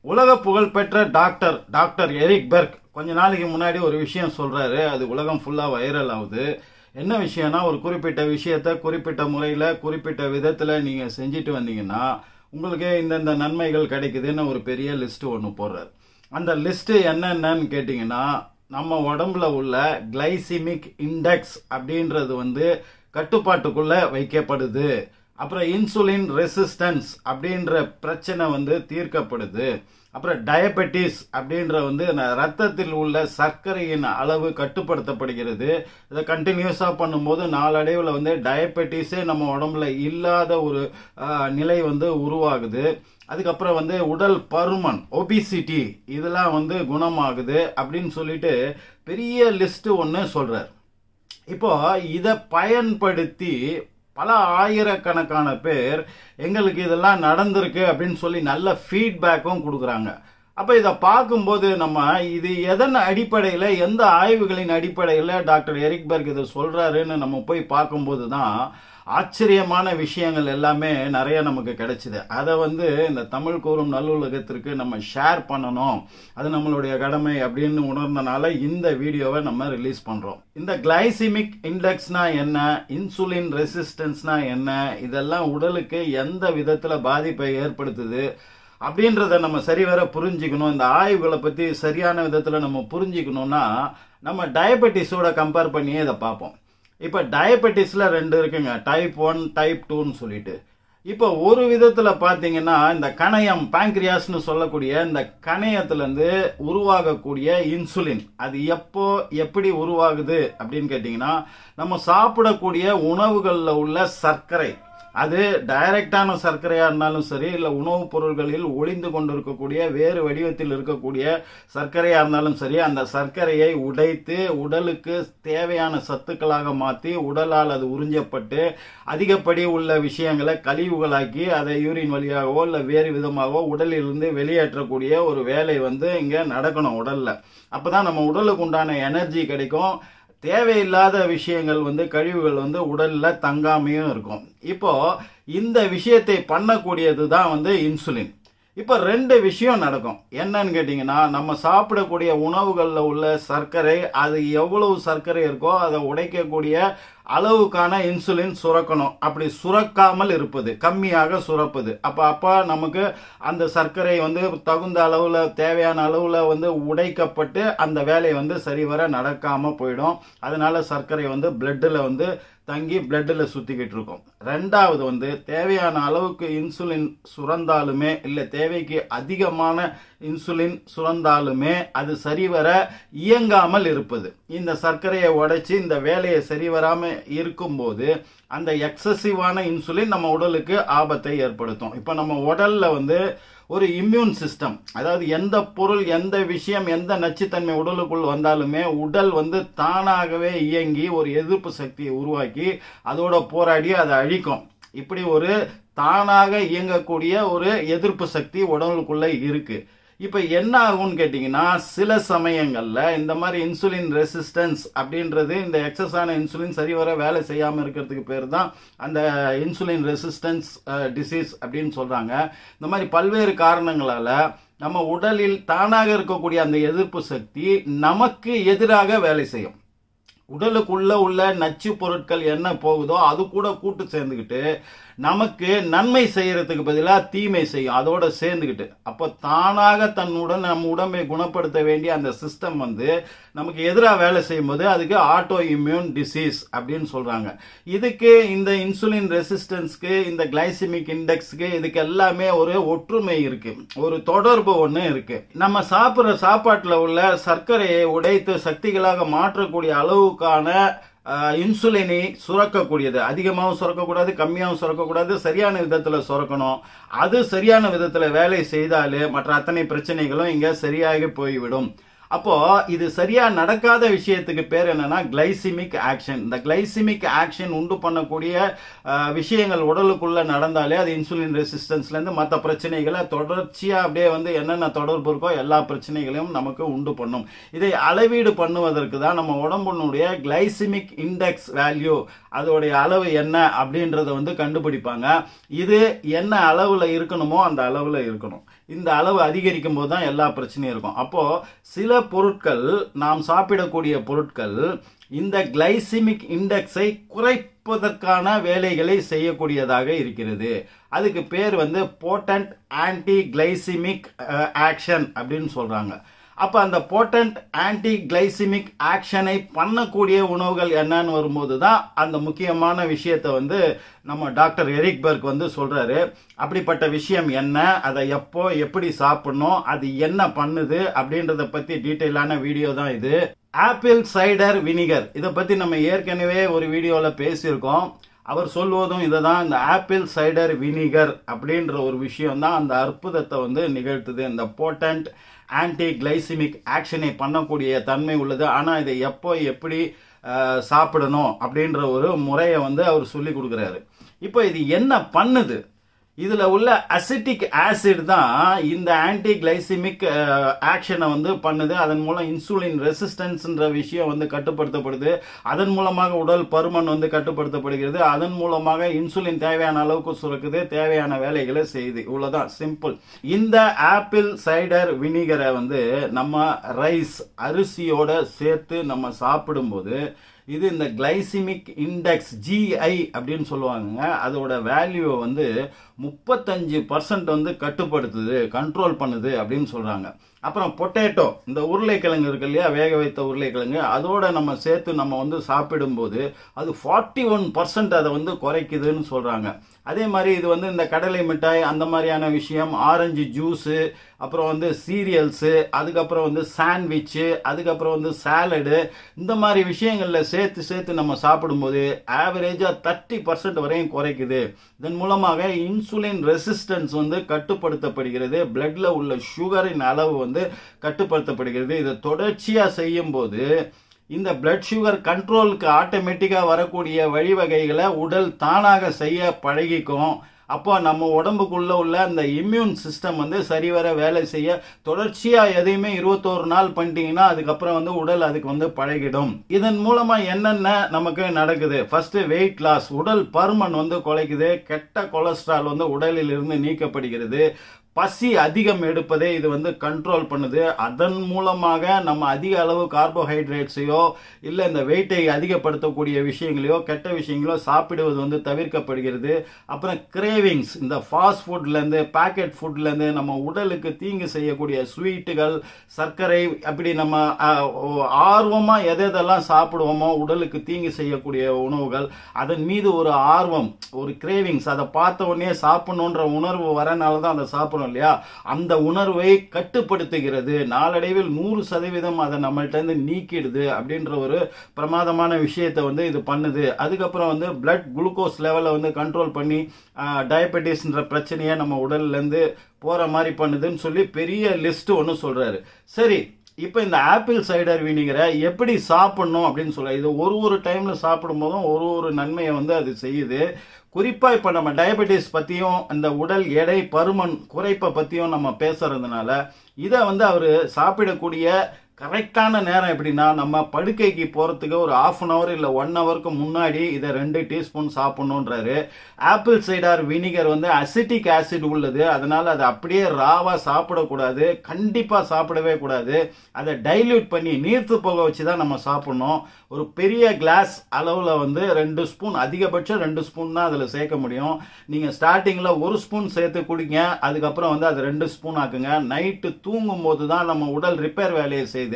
உலக புகழ்பெற்ற doctor Eric பெர்க் கொஞ்ச நாளைக்கு முன்னாடி ஒரு விஷயம் சொல்றாரு. அது உலகம் ஃபுல்லா வைரல் ஆகுது. என்ன விஷயம்னா, ஒரு குறிப்பிட்ட விஷயத்த குறிப்பிட்ட முறையில குறிப்பிட்ட விதத்துல நீங்க செஞ்சுட்டு வந்தீங்கன்னா உங்களுக்கு இந்த நன்மைகள் கிடைக்குதுன்னு ஒரு பெரிய லிஸ்ட் ஒன்று போடுறாரு. அந்த லிஸ்ட் என்னென்னு கேட்டீங்கன்னா, நம்ம உடம்புல உள்ள கிளைசிமிக் இண்டெக்ஸ் அப்படின்றது கட்டுப்பாட்டுக்குள்ள வைக்கப்படுது. அப்புறம் இன்சுலின் ரெசிஸ்டன்ஸ் அப்படின்ற பிரச்சனை தீர்க்கப்படுது. அப்புறம் டயபெட்டிஸ் அப்படின்ற ரத்தத்தில் உள்ள சர்க்கரையின் அளவு கட்டுப்படுத்தப்படுகிறது. இதை கண்டினியூஸா பண்ணும்போது நாளடைவில் டயபெட்டிஸே நம்ம உடம்புல இல்லாத ஒரு நிலை உருவாகுது. அதுக்கப்புறம் உடல் பருமன், ஒபிசிட்டி இதெல்லாம் குணமாகுது அப்படின்னு சொல்லிட்டு பெரிய லிஸ்ட் ஒன்று சொல்றார். இப்போ இதை பயன்படுத்தி பல ஆயிரக்கணக்கான பேர் எங்களுக்கு இதெல்லாம் நடந்திருக்கு அப்படின்னு சொல்லி நல்ல ஃபீட்பேக்கும் கொடுக்குறாங்க. அப்ப இதை பார்க்கும்போது நம்ம இது எதன் அடிப்படையில், எந்த ஆய்வுகளின் அடிப்படையில் டாக்டர் எரிக் பெர்க் இதை சொல்றாருன்னு நம்ம போய் பார்க்கும்போது தான் ஆச்சரியமான விஷயங்கள் எல்லாமே நிறைய நமக்கு கிடைச்சிது. அதை இந்த தமிழ் கூறும் நல்லுலகத்திற்கு நம்ம ஷேர் பண்ணணும், அது நம்மளுடைய கடமை அப்படின்னு உணர்ந்தனால இந்த வீடியோவை நம்ம ரிலீஸ் பண்றோம். இந்த கிளைசிமிக் இண்டெக்ஸ்னா என்ன, இன்சுலின் ரெசிஸ்டன்ஸ்னா என்ன, இதெல்லாம் உடலுக்கு எந்த விதத்துல பாதிப்பை ஏற்படுத்துது அப்படின்றத நம்ம சரிவர புரிஞ்சுக்கணும். இந்த ஆய்வுகளை பத்தி சரியான விதத்துல நம்ம புரிஞ்சுக்கணும்னா நம்ம டயபெட்டிஸோட கம்பேர் பண்ணியே இதை பார்ப்போம். இப்ப டயபெட்டிஸ்ல ரெண்டு இருக்குங்க, டைப் 1 டைப் 2ன்னு சொல்லிட்டு. இப்ப ஒரு விதத்துல பாத்தீங்கன்னா இந்த கணையம், பாங்க்ரியாஸ்னு சொல்லக்கூடிய இந்த கணையத்துல இருந்து உருவாகக்கூடிய இன்சுலின் அது எப்படி உருவாகுது அப்படின்னு கேட்டீங்கன்னா, நம்ம சாப்பிடக்கூடிய உணவுகள்ல உள்ள சர்க்கரை, அது டைரக்டான சர்க்கரையா இருந்தாலும் சரி, இல்ல உணவுப் பொருள்களில் ஒளிந்து கொண்டிருக்கக்கூடிய வேறு வடிவத்தில் இருக்கக்கூடிய சர்க்கரையா இருந்தாலும் சரி, அந்த சர்க்கரையை உடைத்து உடலுக்கு தேவையான சத்துக்களாக மாற்றி உடலால் அது உறிஞ்சப்பட்டு அதிகப்படி உள்ள விஷயங்களை கழிவுகளாக்கி அதை யூரின் வழியாகவோ இல்ல வேறு விதமாகவோ உடலில் இருந்து வெளியேற்றக்கூடிய ஒரு வேலை இங்க நடக்கணும் உடல்ல. அப்பதான் நம்ம உடலுக்கு உண்டான எனர்ஜி கிடைக்கும். தேவையில்லாத விஷயங்கள் கழிவுகள் உடல்ல தங்காமையும் இருக்கும். இப்போ இந்த விஷயத்தை பண்ணக்கூடியது தான் இன்சுலின். இப்ப ரெண்டு விஷயம் நடக்கும். என்னன்னு கேட்டீங்கன்னா, நம்ம சாப்பிடக்கூடிய உணவுகள்ல உள்ள சர்க்கரை, அது எவ்வளவு சர்க்கரை இருக்கோ அதை உடைக்கக்கூடிய அளவுக்கான இன்சுலின் சுரக்கணும். அப்படி சுரக்காமல் இருப்பது, கம்மியாக சுரப்பது, அப்ப நமக்கு அந்த சர்க்கரை தகுந்த அளவுல தேவையான அளவுல உடைக்கப்பட்டு அந்த வேலை சரிவர நடக்காம போயிடும். அதனால சர்க்கரை பிளட்ல தங்கி பிளட்ல சுத்திக்கிட்டு இருக்கும். ரெண்டாவது தேவையான அளவுக்கு இன்சுலின் சுரந்தாலுமே இல்ல தேவைக்கு அதிகமான இன்சுலின் சுரந்தாலுமே அது சரிவர இயங்காமல் இருப்பது. இந்த சர்க்கரையை உடைச்சு இந்த வேலையை சரிவராம இருக்கும்போது அந்த எக்ஸசிவான இன்சுலின் நம்ம உடலுக்கு ஆபத்தை ஏற்படுத்தும். இப்ப நம்ம உடல்ல ஒரு இம்யூன் சிஸ்டம், அதாவது எந்த பொருள், எந்த விஷயம், எந்த நச்சுத்தன்மை உடலுக்குள் வந்தாலுமே உடல் தானாகவே இயங்கி ஒரு எதிர்ப்பு சக்தியை உருவாக்கி அதோட போராடி அதை அழிக்கும். இப்படி ஒரு தானாக இயங்கக்கூடிய ஒரு எதிர்ப்பு சக்தி உடலுக்குள்ள இருக்கு. இப்ப என்ன ஆகும்னு கேட்டீங்கன்னா, சில சமயங்கள்ல இந்த மாதிரி இன்சுலின் ரெசிஸ்டன்ஸ் அப்படின்றது, இந்த எக்ஸஸான இன்சுலின் சரிவர வேலை செய்யாம இருக்கிறதுக்கு பேர் தான் அந்த இன்சுலின் ரெசிஸ்டன்ஸ் டிசீஸ் அப்படின்னு சொல்றாங்க. இந்த மாதிரி பல்வேறு காரணங்களால நம்ம உடலில் தானாக இருக்கக்கூடிய அந்த எதிர்ப்பு சக்தி நமக்கு எதிராக வேலை செய்யும். உடலுக்குள்ள உள்ள நச்சு பொருட்கள் என்ன போகுதோ அது கூட கூட்டு சேர்ந்துக்கிட்டு நமக்கு நன்மை செய்யறதுக்கு பதிலாக தீமை செய்யும், அதோட சேர்ந்துக்கிட்டு. அப்ப தானாக தன்னுடன் நம்ம உடம்பை குணப்படுத்த வேண்டிய அந்த சிஸ்டம் நமக்கு எதிராக வேலை செய்யும் போது அதுக்கு ஆட்டோ இம்யூன் டிசீஸ் அப்படின்னு சொல்றாங்க. இதுக்கு இந்த இன்சுலின் ரெசிஸ்டன்ஸ்க்கு, இந்த கிளைசிமிக் இண்டெக்ஸ்க்கு, இதுக்கு எல்லாமே ஒரு ஒற்றுமை இருக்கு, ஒரு தொடர்பு ஒண்ணு இருக்கு. நம்ம சாப்பிடுற சாப்பாட்டுல உள்ள சர்க்கரையை உடைத்து சக்திகளாக மாற்றக்கூடிய அளவுக்கான இன்சுலினை சுரக்கக்கூடியது, அதிகமாகவும் சுரக்கக்கூடாது, கம்மியாகவும் சுரக்கக்கூடாது, சரியான விதத்துல சுரக்கணும். அது சரியான விதத்துல வேலை செய்தாலே மற்ற அத்தனை பிரச்சனைகளும் இங்க சரியாக போய்விடும். அப்போ இது சரியா நடக்காத விஷயத்துக்கு பேர் என்னன்னா கிளைசிமிக் ஆக்ஷன். இந்த கிளைசிமிக் ஆக்ஷன் உண்டு பண்ணக்கூடிய விஷயங்கள் உடலுக்குள்ள நடந்தாலே அது இன்சுலின் ரெசிஸ்டன்ஸ்ல இருந்து மற்ற பிரச்சனைகளை தொடர்ச்சியா அப்படியே வந்து என்னென்ன தொடர்பு இருக்கோ எல்லா பிரச்சனைகளையும் நமக்கு உண்டு பண்ணும். இதை அளவீடு பண்ணுவதற்கு தான் நம்ம உடம்புனுடைய கிளைசிமிக் இண்டெக்ஸ் வேல்யூ, அதோடைய அளவு என்ன அப்படின்றத வந்து கண்டுபிடிப்பாங்க. இது என்ன அளவுல இருக்கணுமோ அந்த அளவுல இருக்கணும். இந்த அளவு அதிகரிக்கும் போது தான் எல்லா பிரச்சனையும் இருக்கும். அப்போ சில பொருட்கள், நாம் சாப்பிடக்கூடிய பொருட்கள் இந்த கிளைசிமிக் இண்டெக்ஸை குறைப்பதற்கான வேலைகளை செய்யக்கூடியதாக இருக்கிறது. அதுக்கு பேர் வந்து போட்டன்ட் ஆன்டி கிளைசிமிக் ஆக்ஷன் அப்படின்னு சொல்றாங்க. அப்ப அந்த போட்டன்ட் ஆன்டி கிளைசிமிக் ஆக்ஷனை பண்ணக்கூடிய உணவுகள் என்னன்னு வரும்போது தான் அந்த முக்கியமான விஷயத்தை வந்து நம்ம டாக்டர் எரிக் பெர்க் வந்து சொல்றாரு. அப்படிப்பட்ட விஷயம் என்ன, அதை எப்போ எப்படி சாப்பிடணும், அது என்ன பண்ணுது அப்படின்றத பத்தி டீட்டெயிலான வீடியோ தான் இது. ஆப்பிள் சைடர் வினிகர், இதை பத்தி நம்ம ஏற்கனவே ஒரு வீடியோல பேசியிருக்கோம். அவர் சொல்வதும் இதுதான். இந்த ஆப்பிள் சைடர் வினிகர் அப்படின்ற ஒரு விஷயம் தான் அந்த அற்புதத்தை வந்து நிகழ்த்துது. இந்த போட்டன்ட் ஆன்டி கிளைசிமிக் ஆக்ஷனை பண்ணக்கூடிய தன்மை உள்ளது. ஆனா இதை எப்போ எப்படி சாப்பிடணும் அப்படின்ற ஒரு முறையை வந்து அவர் சொல்லி கொடுக்குறாரு. இப்போ இது என்ன பண்ணுது? இதுல உள்ள அசிட்டிக் ஆசிட் தான் இந்த ஆன்டி கிளைசிமிக் ஆக்ஷனை வந்து பண்ணுது. அதன் மூலம் இன்சுலின் ரெசிஸ்டன்ஸ்ன்ற விஷயம் வந்து கட்டுப்படுத்தப்படுது. அதன் மூலமாக உடல் பருமன் வந்து கட்டுப்படுத்தப்படுகிறது. அதன் மூலமாக இன்சுலின் தேவையான அளவுக்கு சுரக்குது, தேவையான வேலைகளை செய்யுது. இவ்வளவுதான், சிம்பிள். இந்த ஆப்பிள் சைடர் வினிகரை வந்து நம்ம ரைஸ், அரிசியோட சேர்த்து நம்ம சாப்பிடும்போது இது இந்த கிளைசிமிக் இண்டெக்ஸ் GI அப்படின்னு சொல்லுவாங்க, அதோட வேல்யூவை வந்து 35% வந்து கட்டுப்படுத்துது, கண்ட்ரோல் பண்ணுது அப்படின்னு சொல்றாங்க. அப்புறம் பொட்டேட்டோ, இந்த உருளைக்கிழங்கு இருக்கு இல்லையா, வேக வைத்த உருளைக்கிழங்கு, அதோட நம்ம சேர்த்து நம்ம வந்து சாப்பிடும்போது அது 41% அதை வந்து குறைக்குதுன்னு சொல்றாங்க. அதே மாதிரி இது வந்து இந்த கடலை மிட்டாய் அந்த மாதிரியான விஷயம், ஆரஞ்சு ஜூஸு, அப்புறம் வந்து சீரியல்ஸு, அதுக்கப்புறம் வந்து சாண்ட்விச்சு, அதுக்கப்புறம் வந்து சாலடு, இந்த மாதிரி விஷயங்கள்ல சேர்த்து நம்ம சாப்பிடும்போது ஆவரேஜா 30% வரையும் குறைக்குது. இதன் மூலமாக இன்சுலின் ரெசிஸ்டன்ஸ் வந்து கட்டுப்படுத்தப்படுகிறது. பிளட்ல உள்ள சுகரின் அளவு வந்து கட்டுப்படுத்தப்படுகிறது. இதை தொடர்ச்சியா செய்யும் போது இந்த பிளட் சுகர் கண்ட்ரோலுக்கு ஆட்டோமேட்டிக்கா வரக்கூடிய வழிவகைகளை உடல் தானாக செய்ய பழகிக்கும். அப்போ நம்ம உடம்புக்குள்ள உள்ள அந்த இம்யூன் சிஸ்டம் வந்து சரிவர வேலை செய்ய தொடர்ச்சியா எதையுமே 21 நாள் பண்ணிட்டீங்கன்னா அதுக்கப்புறம் வந்து உடல் அதுக்கு வந்து பழகிடும். இதன் மூலமா என்னென்ன நமக்கு நடக்குது? ஃபர்ஸ்ட் வெயிட் லாஸ், உடல் பருமன் வந்து குறைக்குது. கெட்ட கொலஸ்ட்ரால் வந்து உடலில் இருந்து நீக்கப்படுகிறது. பசி அதிகம் எடுப்பதை இது வந்து கண்ட்ரோல் பண்ணுது. அதன் மூலமாக நம்ம அதிக அளவு கார்போஹைட்ரேட்ஸையோ இல்ல இந்த வெயிட்டை அதிகப்படுத்தக்கூடிய விஷயங்களையோ கெட்ட விஷயங்களோ சாப்பிடுவது வந்து தவிர்க்கப்படுகிறது. அப்புறம் கிரேவிங்ஸ், இந்த ஃபாஸ்ட் ஃபுட்ல இருந்து, பேக்கெட் ஃபுட்ல இருந்து, நம்ம உடலுக்கு தீங்கு செய்யக்கூடிய ஸ்வீட்டுகள், சர்க்கரை, அப்படி நம்ம ஆர்வமா எதெல்லாம் சாப்பிடுவோமோ உடலுக்கு தீங்கு செய்யக்கூடிய உணவுகள், அதன் மீது ஒரு ஆர்வம், ஒரு கிரேவிங்ஸ், அதை பார்த்த உடனே சாப்பிடணுன்ற உணர்வு வரனால தான் அதை சாப்பிடணும் இல்லையா, அந்த உணர்வை கட்டுப்படுத்துகிறது. நாளடைவில் 100% அதை நம்மள்ட்ட இருந்து நீக்கிடுது அப்படின்ற ஒரு பிரமாதமான விஷயத்தை வந்து இது பண்ணுது. அதுக்கப்புறம் வந்து பிளட் குளுக்கோஸ் லெவலை வந்து கண்ட்ரோல் பண்ணி டயபெட்டிஸ்ன்ற பிரச்சனையை நம்ம உடல்ல இருந்து போற மாதிரி பண்ணுதுன்னு சொல்லி பெரிய லிஸ்ட் ஒன்று சொல்றாரு. சரி, இப்ப இந்த ஆப்பிள் சைடர் வினிகரை எப்படி சாப்பிடணும் அப்படின்னு சொல்ல, இது ஒரு டைம்ல சாப்பிடும் போதும் ஒரு நன்மையை வந்து அது செய்யுது. குறிப்பா இப்ப நம்ம டயபெட்டிஸ் பத்தியும் இந்த உடல் எடை பருமன் குறைப்பை பத்தியும் நம்ம பேசுறதுனால இதை வந்து அவரு சாப்பிடக்கூடிய கரெக்டான நேரம் எப்படின்னா, நம்ம படுக்கைக்கு போறதுக்கு ஒரு 1/2 hour இல்ல 1 hourக்கு முன்னாடி இதை 2 டீஸ்பூன் சாப்பிடணும்ன்றாரு. ஆப்பிள் சைடர் வினிகர் வந்து அசிட்டிக் ஆசிட் உள்ளது, அதனால அதை அப்படியே ராவா சாப்பிடக்கூடாது, கண்டிப்பா சாப்பிடவே கூடாது. அதை டைல்யூட் பண்ணி நீர்த்து போக வச்சுதான் நம்ம சாப்பிடணும். ஒரு பெரிய கிளாஸ் அளவுல வந்து 2 ஸ்பூன், அதிகபட்சம் 2 ஸ்பூன் தான் அதுல சேர்க்க முடியும். நீங்க ஸ்டார்டிங்ல 1 ஸ்பூன் சேர்த்து குடிங்க, அதுக்கப்புறம் வந்து அது 2 ஸ்பூன் ஆக்குங்க. நைட்டு தூங்கும் போது தான் நம்ம உடல் ரிப்பேர் வேலையை செய்து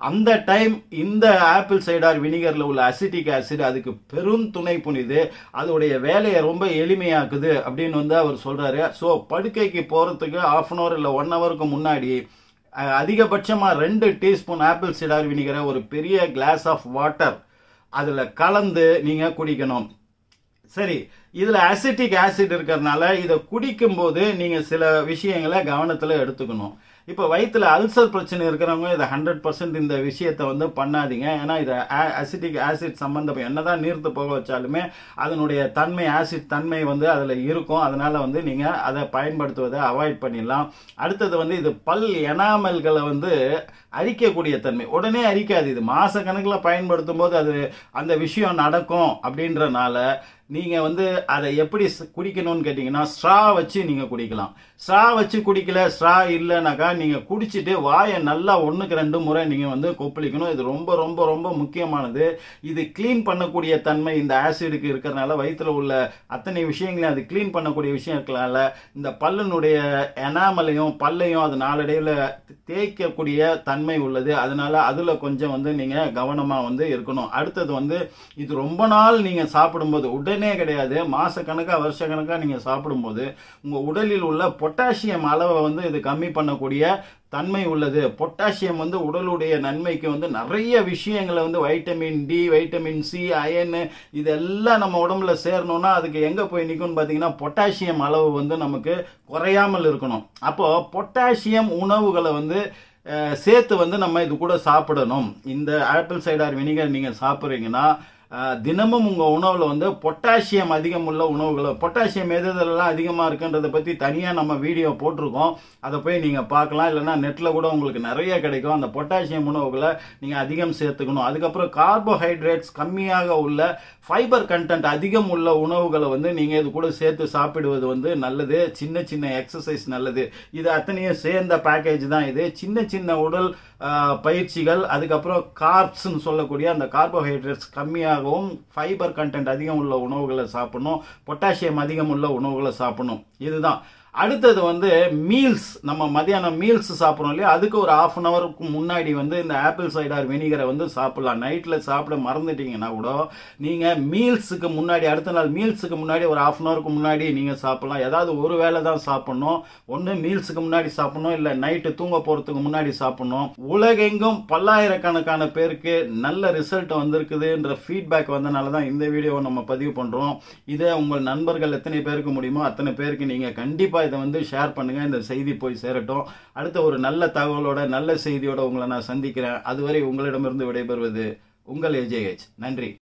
அந்த டைம் இந்த ஆப்பிள் சைடர் வினிகர்ல உள்ள அசிட்டிக் ஆசிட் அதுக்கு பெரும் துணை புரியுது, அதோடைய வேலையை ரொம்ப எளிமையாக்குது அப்படின்னு வந்து அவர் சொல்றாரு. சோ படுக்கைக்கு போறதுக்கு 1/2 hour இல்ல 1 hourக்கு முன்னாடி அதிகபட்சமா 2 டீஸ்பூன் ஆப்பிள் சைடர் வினிகரை ஒரு பெரிய கிளாஸ் ஆஃப் வாட்டர் அதுல கலந்து நீங்க குடிக்கணும். சரி, இதுல அசிட்டிக் ஆசிட் இருக்கிறதுனால இதை குடிக்கும் போது நீங்க சில விஷயங்களை கவனத்துல எடுத்துக்கணும். இப்ப வயிற்றுல அல்சர் பிரச்சனை இருக்கிறவங்க இதை 100% இந்த விஷயத்தை வந்து பண்ணாதீங்க. ஏன்னா இதை அசிட்டிக் ஆசிட் சம்பந்தம் என்னதான் நீர்த்து போக வச்சாலுமே அதனுடைய தன்மை ஆசிட் தன்மை வந்து அதுல இருக்கும். அதனால வந்து நீங்க அதை பயன்படுத்துவதை அவாய்ட் பண்ணிடலாம். அடுத்தது வந்து இது பல் எனாமல்களை வந்து அரிக்கக்கூடிய தன்மை, உடனே அரிக்காது. இது மாச கணக்கில் பயன்படுத்தும் போது அது அந்த விஷயம் நடக்கும். அப்படின்றனால நீங்க வந்து அதை எப்படி குடிக்கணும்னு கேட்டீங்கன்னா ஸ்ட்ரா வச்சு நீங்க குடிக்கலாம். ஸ்ட்ரா வச்சு குடிக்கல, ஸ்ட்ரா இல்லைனாக்கா நீங்க குடிச்சிட்டு வாயை நல்லா 1க்கு 2 முறை நீங்க வந்து கொப்பளிக்கணும். இது ரொம்ப ரொம்ப ரொம்ப முக்கியமானது. இது கிளீன் பண்ணக்கூடிய தன்மை இந்த ஆசிடுக்கு இருக்கிறதுனால வயிற்றுல உள்ள அத்தனை விஷயங்களையும் அது கிளீன் பண்ணக்கூடிய விஷயம் இருக்கனால இந்த பல்லினுடைய எனாமலையும் பல்லையும் அது நாளடைவில் தேய்க்கக்கூடிய தன்மை உள்ளது. அதனால அதுல கொஞ்சம் வந்து நீங்க கவனமா வந்து இருக்கணும். அடுத்தது வந்து இது ரொம்ப நாள் நீங்க சாப்பிடும்போது உடனே கிடையாது, மாச கணக்கா வருஷ கணக்கா நீங்க சாப்பிடும்போது உங்க உடலில் உள்ள பொட்டாசியம் அளவை வந்து இது கம்மி பண்ணக்கூடிய தன்மை உள்ளது. பொட்டாசியம் வந்து உடலுடைய நன்மைக்கு வந்து நிறைய விஷயங்களை வந்து vitamin D, vitamin C, iron இதெல்லாம் நம்ம உடம்புல சேரணும்னா அதுக்கு எங்க போய் நிற்கும்னு பாத்தீங்கன்னா பொட்டாசியம் அளவு வந்து நமக்கு குறையாமல் இருக்கணும். அப்போ பொட்டாசியம் உணவுகளை வந்து சேர்த்து வந்து நம்ம இது கூட சாப்பிடணும். இந்த ஆப்பிள் சைடார் வினிகர் நீங்க சாப்பிட்றீங்கன்னா தினமும் உங்க உணவுல வந்து பொட்டாசியம் அதிகம் உள்ள உணவுகளை, பொட்டாசியம் எதெல்லாம் அதிகமா இருக்குன்றதை பத்தி தனியா நம்ம வீடியோ போட்டிருக்கோம், அதை போய் நீங்க பார்க்கலாம். இல்லைன்னா நெட்ல கூட உங்களுக்கு நிறைய கிடைக்கும். அந்த பொட்டாசியம் உணவுகளை நீங்க அதிகம் சேர்த்துக்கணும். அதுக்கப்புறம் கார்போஹைட்ரேட்ஸ் கம்மியாக உள்ள ஃபைபர் கண்டென்ட் அதிகம் உள்ள உணவுகளை வந்து நீங்க இது கூட சேர்த்து சாப்பிடுவது வந்து நல்லது. சின்ன சின்ன எக்ஸசைஸ் நல்லது. இது அத்தனையும் சேர்ந்த பேக்கேஜ் தான் இது. சின்ன சின்ன உடல் பயிற்சிகள், அதுக்கப்புறம் கார்ப்ஸ்ன்னு சொல்லக்கூடிய அந்த கார்போஹைட்ரேட்ஸ் கம்மியாகவும் ஃபைபர் கண்டென்ட் அதிகம் உள்ள உணவுகளை சாப்பிடணும், பொட்டாசியம் அதிகம் உள்ள உணவுகளை சாப்பிடணும். இதுதான். அடுத்தது வந்து மீல்ஸ், நம்ம மதியானம் மீல்ஸ் சாப்பிட்றோம் இல்லையா, அதுக்கு ஒரு 1/2 ஹவருக்கு முன்னாடி வந்து இந்த ஆப்பிள் சைடார் வினிகரை வந்து சாப்பிடலாம். நைட்ல சாப்பிட மறந்துட்டீங்கன்னா கூட நீங்க மீல்ஸுக்கு முன்னாடி, அடுத்த நாள் மீல்ஸுக்கு முன்னாடி ஒரு 1/2 ஹவருக்கு முன்னாடி நீங்க சாப்பிடலாம். ஏதாவது ஒரு வேளை தான் சாப்பிடணும். ஒன்று மீல்ஸுக்கு முன்னாடி சாப்பிடணும், இல்லை நைட்டு தூங்க போறதுக்கு முன்னாடி சாப்பிடணும். உலகெங்கும் பல்லாயிரக்கணக்கான பேருக்கு நல்ல ரிசல்ட் வந்திருக்குதுன்ற ஃபீட்பேக் வந்தனால தான் இந்த வீடியோவை நம்ம பதிவு பண்றோம். இதை உங்கள் நண்பர்கள் எத்தனை பேருக்கு முடியுமோ அத்தனை பேருக்கு நீங்க கண்டிப்பா இதை வந்து ஷேர் பண்ணுங்க. இந்த செய்தி போய் சேரட்டும். அடுத்த ஒரு நல்ல தகவலோட நல்ல செய்தியோட உங்களை நான் சந்திக்கிறேன். அதுவரை உங்களிடமிருந்து விடைபெறுவது உங்கள் AJH. நன்றி.